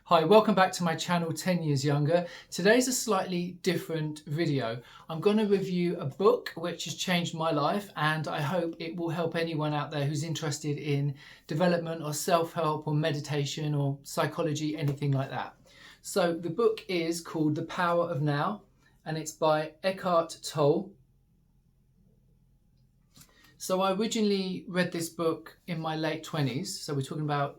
Hi, welcome back to my channel 10 Years Younger. Today's a slightly different video. I'm going to review a book which has changed my life, and I hope it will help anyone out there who's interested in development or self-help or meditation or psychology, anything like that. So the book is called The Power of Now, and it's by Eckart Tolle. So I originally read this book in my late 20s, so we're talking about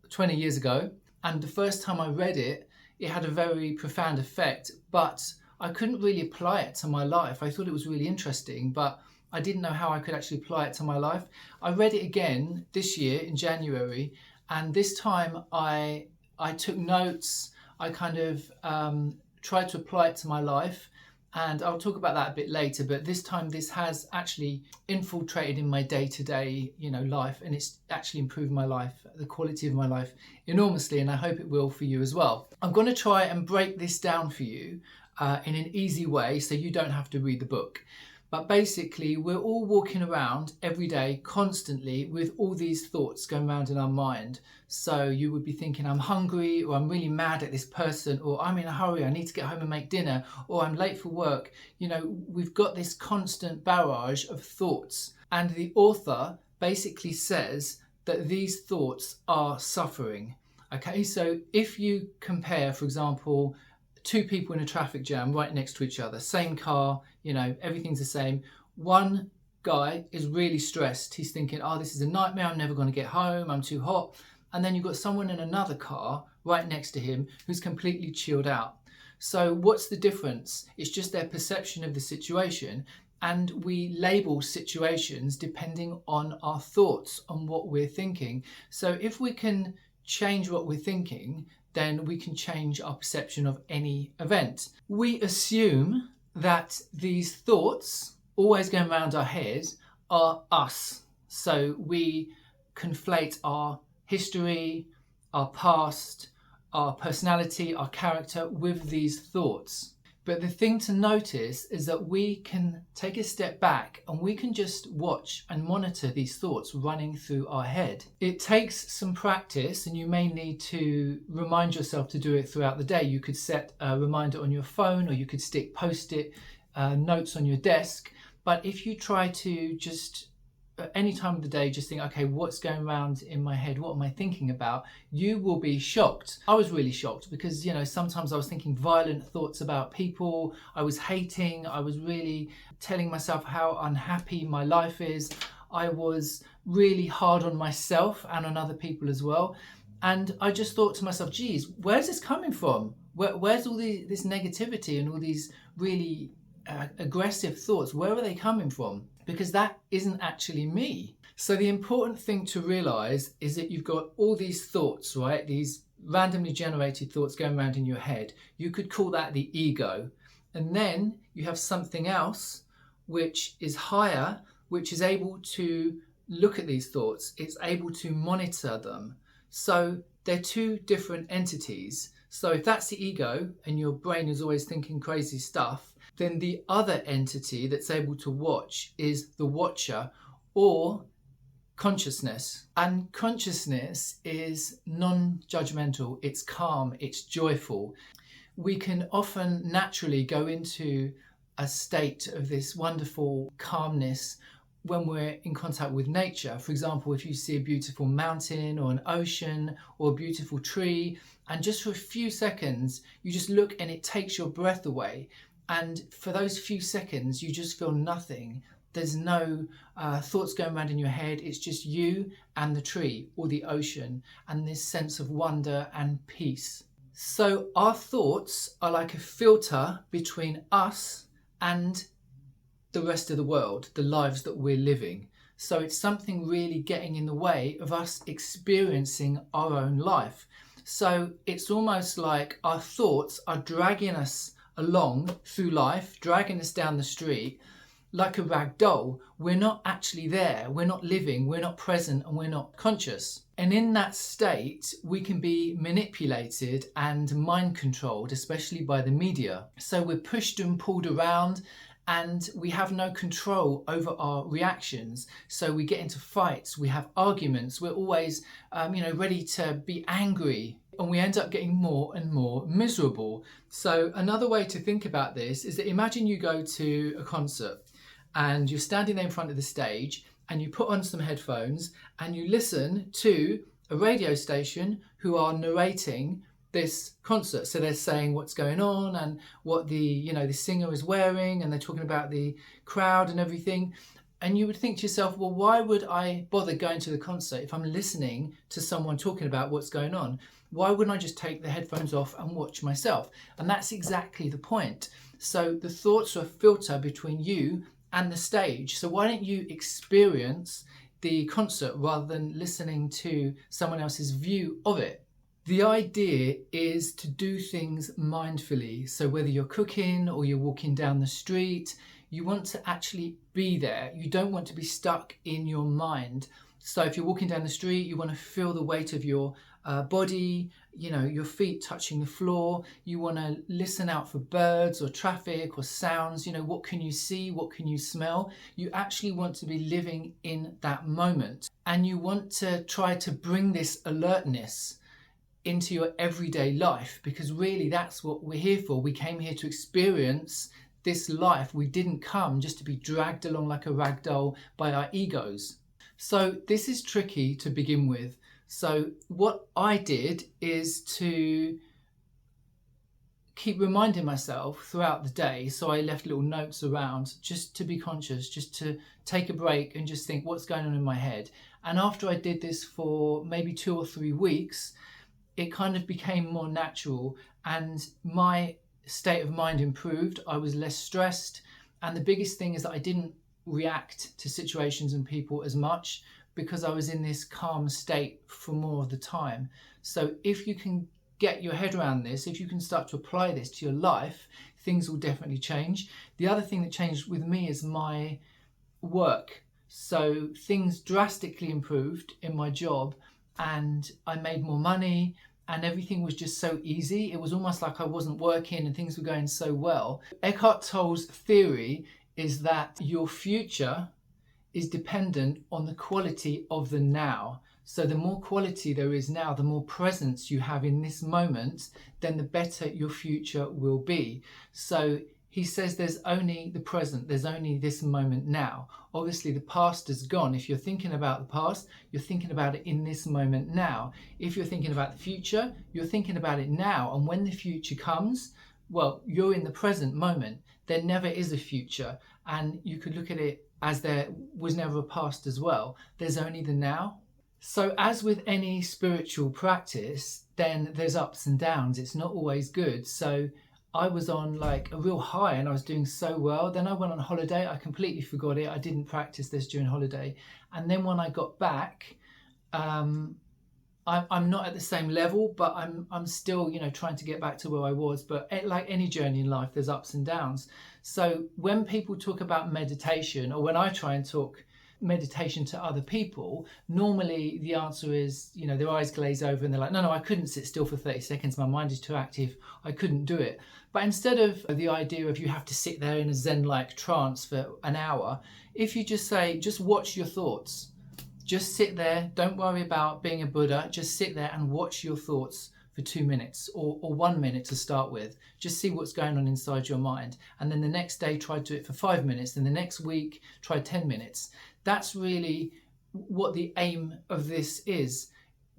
20 years ago, and the first time I read it, it had a very profound effect, but I couldn't really apply it to my life. I thought it was really interesting, but I didn't know how I could actually apply it to my life. I read it again this year in January, and this time I took notes. I kind of tried to apply it to my life, and I'll talk about that a bit later, but this time this has actually infiltrated in my day-to-day, life, and it's actually improved my life, the quality of my life enormously, and I hope it will for you as well. I'm going to try and break this down for you in an easy way so you don't have to read the book. But basically, we're all walking around every day constantly with all these thoughts going around in our mind. So you would be thinking, I'm hungry, or I'm really mad at this person, or I'm in a hurry, I need to get home and make dinner, or I'm late for work. We've got this constant barrage of thoughts. And the author basically says that these thoughts are suffering. Okay, so if you compare, for example, two people in a traffic jam right next to each other, same car, everything's the same. One guy is really stressed. He's thinking, oh, this is a nightmare. I'm never going to get home. I'm too hot. And then you've got someone in another car right next to him who's completely chilled out. So what's the difference? It's just their perception of the situation. And we label situations depending on our thoughts, on what we're thinking. So if we can change what we're thinking, then we can change our perception of any event. We assume that these thoughts always going around our head are us. So we conflate our history, our past, our personality, our character with these thoughts. But the thing to notice is that we can take a step back and we can just watch and monitor these thoughts running through our head. It takes some practice, and you may need to remind yourself to do it throughout the day. You could set a reminder on your phone, or you could stick post-it notes on your desk. But if you try to just at any time of the day just think, okay, what's going around in my head, what am I thinking about, you will be shocked. I was really shocked because sometimes I was thinking violent thoughts about people. I was hating, I was really telling myself how unhappy my life is. I was really hard on myself and on other people as well. And I just thought to myself, geez, where's this coming from? Where's all this negativity and all these really aggressive thoughts? Where are they coming from? Because that isn't actually me. So the important thing to realize is that you've got all these thoughts, right? These randomly generated thoughts going around in your head. You could call that the ego. And then you have something else which is higher, which is able to look at these thoughts. It's able to monitor them. So they're two different entities. So if that's the ego and your brain is always thinking crazy stuff, then the other entity that's able to watch is the watcher, or consciousness. And consciousness is non-judgmental, it's calm, it's joyful. We can often naturally go into a state of this wonderful calmness when we're in contact with nature. For example, if you see a beautiful mountain or an ocean or a beautiful tree, and just for a few seconds, you just look and it takes your breath away. And for those few seconds, you just feel nothing. There's no thoughts going around in your head. It's just you and the tree or the ocean, and this sense of wonder and peace. So our thoughts are like a filter between us and the rest of the world, the lives that we're living. So it's something really getting in the way of us experiencing our own life. So it's almost like our thoughts are dragging us along through life, dragging us down the street like a rag doll. We're not actually there, we're not living, we're not present, and we're not conscious. And in that state, we can be manipulated and mind controlled, especially by the media. So we're pushed and pulled around, and we have no control over our reactions. So we get into fights, we have arguments, we're always ready to be angry, and we end up getting more and more miserable. So another way to think about this is that imagine you go to a concert and you're standing there in front of the stage and you put on some headphones and you listen to a radio station who are narrating this concert. So they're saying what's going on and what the singer is wearing, and they're talking about the crowd and everything. And you would think to yourself, well, why would I bother going to the concert if I'm listening to someone talking about what's going on? Why wouldn't I just take the headphones off and watch myself? And that's exactly the point. So the thoughts are a filter between you and the stage. So why don't you experience the concert rather than listening to someone else's view of it? The idea is to do things mindfully. So whether you're cooking or you're walking down the street, you want to actually be there. You don't want to be stuck in your mind. So if you're walking down the street, you want to feel the weight of your body, your feet touching the floor. You want to listen out for birds or traffic or sounds. What can you see? What can you smell? You actually want to be living in that moment. And you want to try to bring this alertness into your everyday life, because really that's what we're here for. We came here to experience this life. We didn't come just to be dragged along like a rag doll by our egos. So this is tricky to begin with. So what I did is to keep reminding myself throughout the day. So I left little notes around just to be conscious, just to take a break and just think what's going on in my head. And after I did this for maybe 2 or 3 weeks, it kind of became more natural and my state of mind improved. I was less stressed. And the biggest thing is that I didn't react to situations and people as much, because I was in this calm state for more of the time. So if you can get your head around this, if you can start to apply this to your life, things will definitely change. The other thing that changed with me is my work. So things drastically improved in my job and I made more money and everything was just so easy. It was almost like I wasn't working and things were going so well. Eckart Tolle's theory is that your future is dependent on the quality of the now. So the more quality there is now, the more presence you have in this moment, then the better your future will be. So he says there's only the present, there's only this moment now. Obviously the past is gone. If you're thinking about the past, you're thinking about it in this moment now. If you're thinking about the future, you're thinking about it now. And when the future comes, well, you're in the present moment. There never is a future. And you could look at it as there was never a past as well. There's only the now. So as with any spiritual practice, then there's ups and downs. It's not always good. So I was on like a real high and I was doing so well. Then I went on holiday. I completely forgot it. I didn't practice this during holiday. And then when I got back, I'm not at the same level, but I'm still, trying to get back to where I was. But like any journey in life, there's ups and downs. So when people talk about meditation, or when I try and talk meditation to other people, normally the answer is, their eyes glaze over and they're like, no, I couldn't sit still for 30 seconds. My mind is too active. I couldn't do it. But instead of the idea of you have to sit there in a Zen-like trance for an hour, if you just say, just watch your thoughts. Just sit there. Don't worry about being a Buddha. Just sit there and watch your thoughts for 2 minutes or 1 minute to start with. Just see what's going on inside your mind. And then the next day, try to do it for 5 minutes. Then the next week, try 10 minutes. That's really what the aim of this is.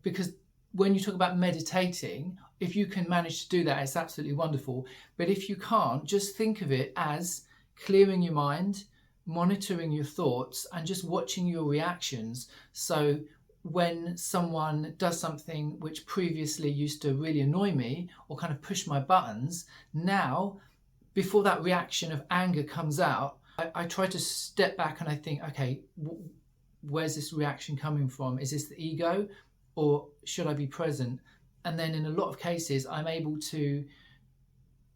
Because when you talk about meditating, if you can manage to do that, it's absolutely wonderful. But if you can't, just think of it as clearing your mind, monitoring your thoughts, and just watching your reactions. So when someone does something which previously used to really annoy me or kind of push my buttons, now, before that reaction of anger comes out, I try to step back and I think, okay, where's this reaction coming from? Is this the ego or should I be present? And then in a lot of cases, I'm able to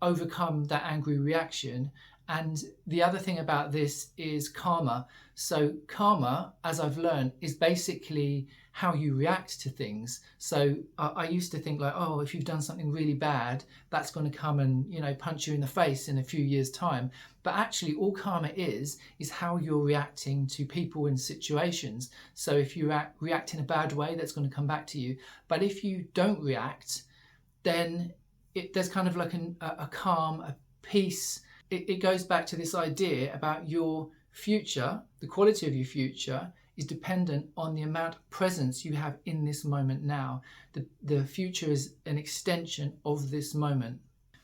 overcome that angry reaction And the other thing about this is karma. So karma, as I've learned, is basically how you react to things. So I used to think like, oh, if you've done something really bad, that's going to come and, you know, punch you in the face in a few years' time. But actually all karma is how you're reacting to people and situations. So if you react in a bad way, that's going to come back to you. But if you don't react, then there's kind of like a calm, a peace. It goes back to this idea about your future. The quality of your future is dependent on the amount of presence you have in this moment now. The future is an extension of this moment.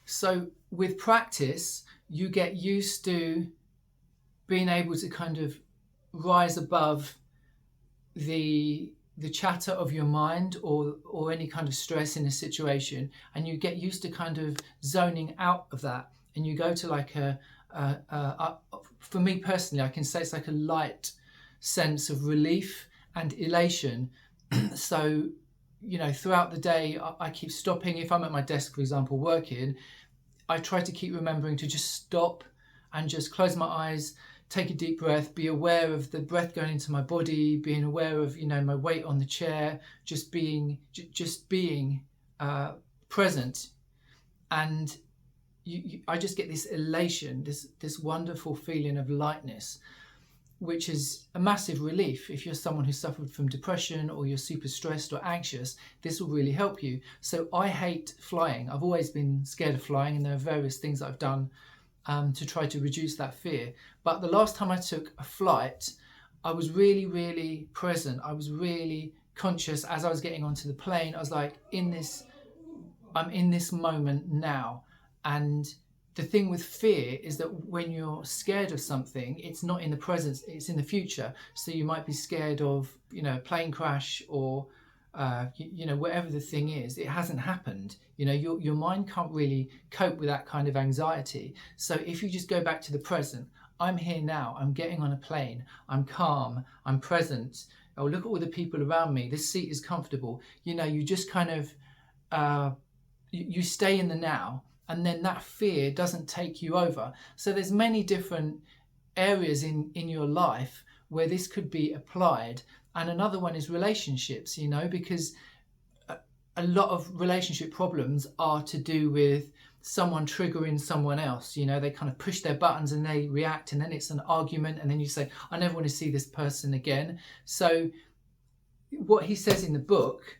So with practice, you get used to being able to kind of rise above the chatter of your mind or any kind of stress in a situation, and you get used to kind of zoning out of that. And you go to like for me personally, I can say it's like a light sense of relief and elation. So, you know, throughout the day, I keep stopping. If I'm at my desk, for example, working, I try to keep remembering to just stop and just close my eyes, take a deep breath, be aware of the breath going into my body, being aware of, you know, my weight on the chair, just being present. And I just get this elation, this wonderful feeling of lightness, which is a massive relief. If you're someone who suffered from depression or you're super stressed or anxious, this will really help you. So I hate flying. I've always been scared of flying, and there are various things I've done to try to reduce that fear. But the last time I took a flight, I was really, really present. I was really conscious as I was getting onto the plane. I was like, I'm in this moment now. And the thing with fear is that when you're scared of something, it's not in the present, it's in the future. So you might be scared of, you know, a plane crash or, you know, whatever the thing is, it hasn't happened. You know, your mind can't really cope with that kind of anxiety. So if you just go back to the present, I'm here now, I'm getting on a plane, I'm calm, I'm present. Oh, look at all the people around me. This seat is comfortable. You know, you just kind of, you stay in the now. And then that fear doesn't take you over. So there's many different areas in your life where this could be applied. And another one is relationships, you know, because a lot of relationship problems are to do with someone triggering someone else. You know, they kind of push their buttons and they react, and then it's an argument, and then you say, I never want to see this person again. So what he says in the book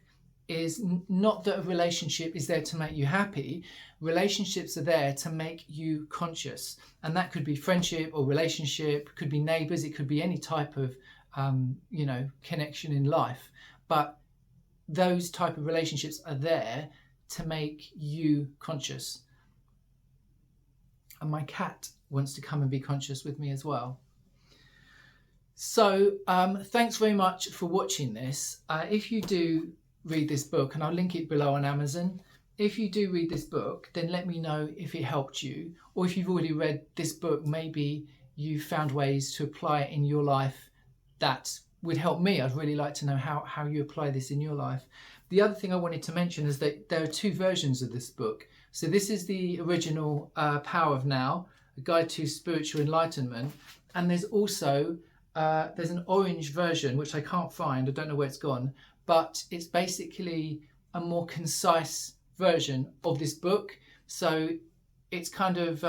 is not that a relationship is there to make you happy. Relationships are there to make you conscious, and that could be friendship or relationship, could be neighbors, it could be any type of you know, connection in life. But those type of relationships are there to make you conscious. And my cat wants to come and be conscious with me as well. So thanks very much for watching this. If you do read this book, and I'll link it below on Amazon. If you do read this book, then let me know if it helped you, or if you've already read this book, maybe you found ways to apply it in your life that would help me. I'd really like to know how you apply this in your life. The other thing I wanted to mention is that there are two versions of this book. So this is the original Power of Now, A Guide to Spiritual Enlightenment, and there's also there's an orange version which I can't find, I don't know where it's gone, but it's basically a more concise version of this book. So it's kind of,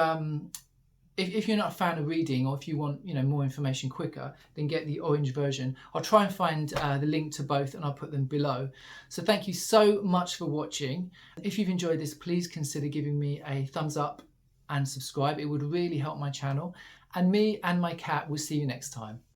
if you're not a fan of reading, or if you want, you know, more information quicker, then get the orange version. I'll try and find the link to both, and I'll put them below. So thank you so much for watching. If you've enjoyed this, please consider giving me a thumbs up and subscribe. It would really help my channel. And me and my cat will see you next time.